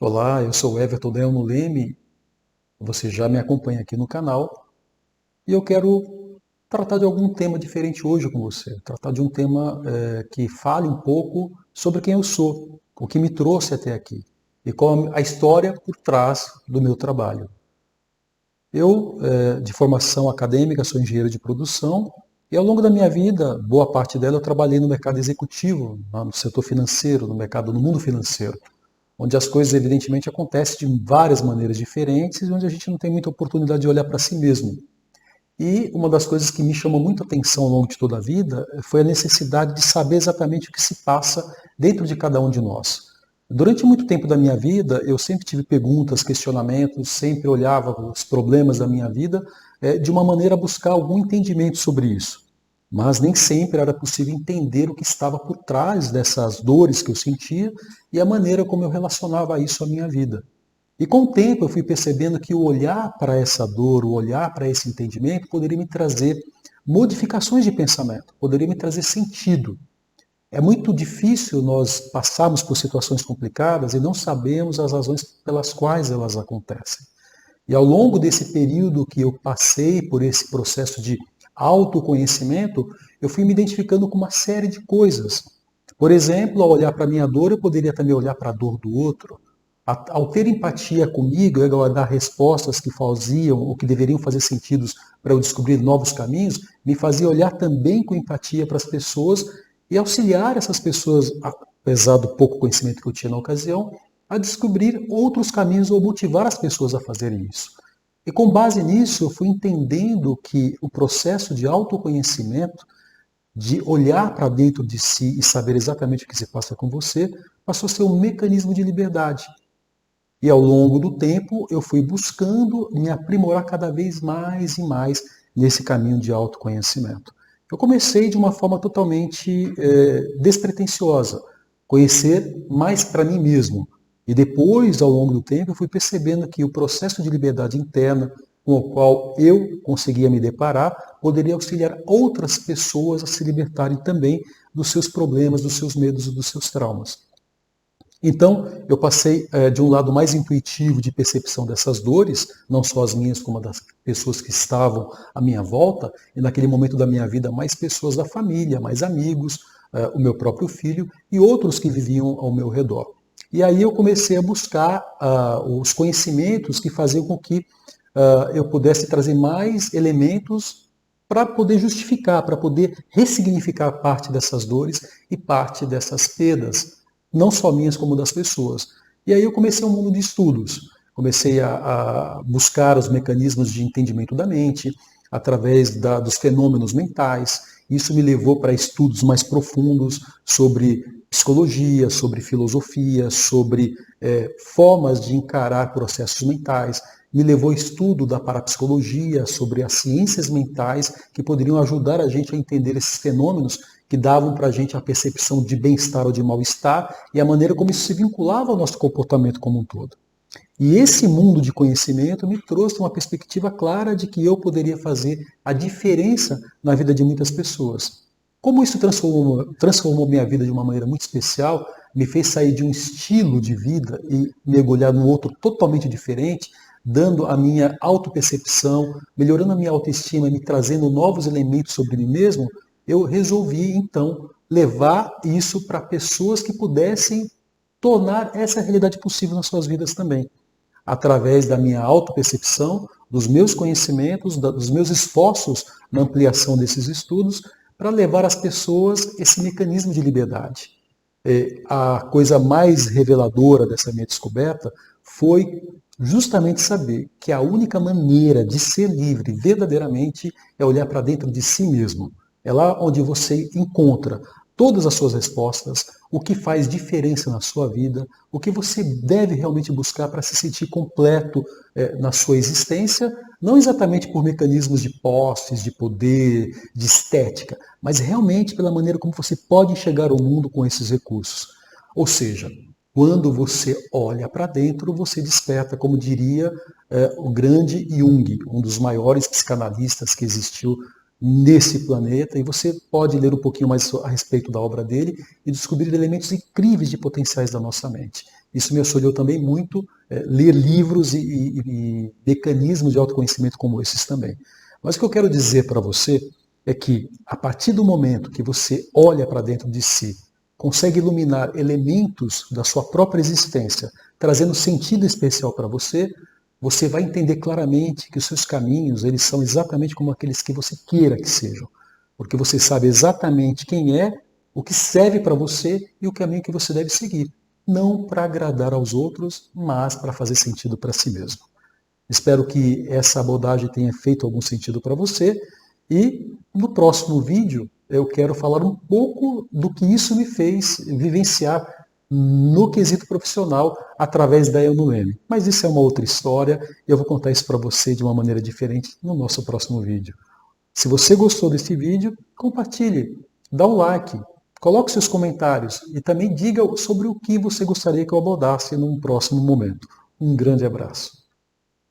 Olá, eu sou o Everton Delmo Leme, você já me acompanha aqui no canal e eu quero tratar de algum tema diferente hoje com você, tratar de um tema que fale um pouco sobre quem eu sou, o que me trouxe até aqui e qual a história por trás do meu trabalho. Eu, de formação acadêmica, sou engenheiro de produção e ao longo da minha vida, boa parte dela eu trabalhei no mercado executivo, no setor financeiro, no mundo financeiro, onde as coisas evidentemente acontecem de várias maneiras diferentes e onde a gente não tem muita oportunidade de olhar para si mesmo. E uma das coisas que me chamou muito a atenção ao longo de toda a vida foi a necessidade de saber exatamente o que se passa dentro de cada um de nós. Durante muito tempo da minha vida, eu sempre tive perguntas, questionamentos, sempre olhava os problemas da minha vida de uma maneira a buscar algum entendimento sobre isso. Mas nem sempre era possível entender o que estava por trás dessas dores que eu sentia e a maneira como eu relacionava isso à minha vida. E com o tempo eu fui percebendo que o olhar para essa dor, o olhar para esse entendimento, poderia me trazer modificações de pensamento, poderia me trazer sentido. É muito difícil nós passarmos por situações complicadas e não sabemos as razões pelas quais elas acontecem. E ao longo desse período que eu passei por esse processo de autoconhecimento, eu fui me identificando com uma série de coisas. Por exemplo, ao olhar para a minha dor, eu poderia também olhar para a dor do outro. Ao ter empatia comigo, eu dar respostas que faziam ou que deveriam fazer sentido para eu descobrir novos caminhos, me fazia olhar também com empatia para as pessoas e auxiliar essas pessoas, apesar do pouco conhecimento que eu tinha na ocasião, a descobrir outros caminhos ou motivar as pessoas a fazerem isso. E com base nisso, eu fui entendendo que o processo de autoconhecimento, de olhar para dentro de si e saber exatamente o que se passa com você, passou a ser um mecanismo de liberdade. E ao longo do tempo, eu fui buscando me aprimorar cada vez mais e mais nesse caminho de autoconhecimento. Eu comecei de uma forma totalmente despretensiosa, conhecer mais para mim mesmo. E depois, ao longo do tempo, eu fui percebendo que o processo de liberdade interna com o qual eu conseguia me deparar poderia auxiliar outras pessoas a se libertarem também dos seus problemas, dos seus medos e dos seus traumas. Então, eu passei de um lado mais intuitivo de percepção dessas dores, não só as minhas, como das pessoas que estavam à minha volta, e naquele momento da minha vida, mais pessoas da família, mais amigos, o meu próprio filho e outros que viviam ao meu redor. E aí eu comecei a buscar os conhecimentos que faziam com que eu pudesse trazer mais elementos para poder justificar, para poder ressignificar parte dessas dores e parte dessas perdas, não só minhas como das pessoas. E aí eu comecei um mundo de estudos, comecei a buscar os mecanismos de entendimento da mente, através dos fenômenos mentais. Isso me levou para estudos mais profundos sobre psicologia, sobre filosofia, sobre formas de encarar processos mentais. Me levou ao estudo da parapsicologia, sobre as ciências mentais que poderiam ajudar a gente a entender esses fenômenos que davam para a gente a percepção de bem-estar ou de mal-estar e a maneira como isso se vinculava ao nosso comportamento como um todo. E esse mundo de conhecimento me trouxe uma perspectiva clara de que eu poderia fazer a diferença na vida de muitas pessoas. Como isso transformou minha vida de uma maneira muito especial, me fez sair de um estilo de vida e mergulhar num outro totalmente diferente, dando a minha autopercepção, melhorando a minha autoestima, me trazendo novos elementos sobre mim mesmo, eu resolvi então levar isso para pessoas que pudessem tornar essa realidade possível nas suas vidas também, através da minha autopercepção, dos meus conhecimentos, dos meus esforços na ampliação desses estudos, para levar às pessoas esse mecanismo de liberdade. A coisa mais reveladora dessa minha descoberta foi justamente saber que a única maneira de ser livre verdadeiramente é olhar para dentro de si mesmo. É lá onde você encontra todas as suas respostas, o que faz diferença na sua vida, o que você deve realmente buscar para se sentir completo na sua existência, não exatamente por mecanismos de posses, de poder, de estética, mas realmente pela maneira como você pode enxergar o mundo com esses recursos. Ou seja, quando você olha para dentro, você desperta, como diria o grande Jung, um dos maiores psicanalistas que existiu nesse planeta, e você pode ler um pouquinho mais a respeito da obra dele e descobrir elementos incríveis de potenciais da nossa mente. Isso me auxiliou também muito ler livros e mecanismos de autoconhecimento como esses também. Mas o que eu quero dizer para você é que, a partir do momento que você olha para dentro de si, consegue iluminar elementos da sua própria existência, trazendo sentido especial para você, você vai entender claramente que os seus caminhos, eles são exatamente como aqueles que você queira que sejam. Porque você sabe exatamente quem é, o que serve para você e o caminho que você deve seguir. Não para agradar aos outros, mas para fazer sentido para si mesmo. Espero que essa abordagem tenha feito algum sentido para você e no próximo vídeo eu quero falar um pouco do que isso me fez vivenciar no quesito profissional através da Eunuleme. Mas isso é uma outra história e eu vou contar isso para você de uma maneira diferente no nosso próximo vídeo. Se você gostou desse vídeo, compartilhe, dá um like, coloque seus comentários e também diga sobre o que você gostaria que eu abordasse num próximo momento. Um grande abraço.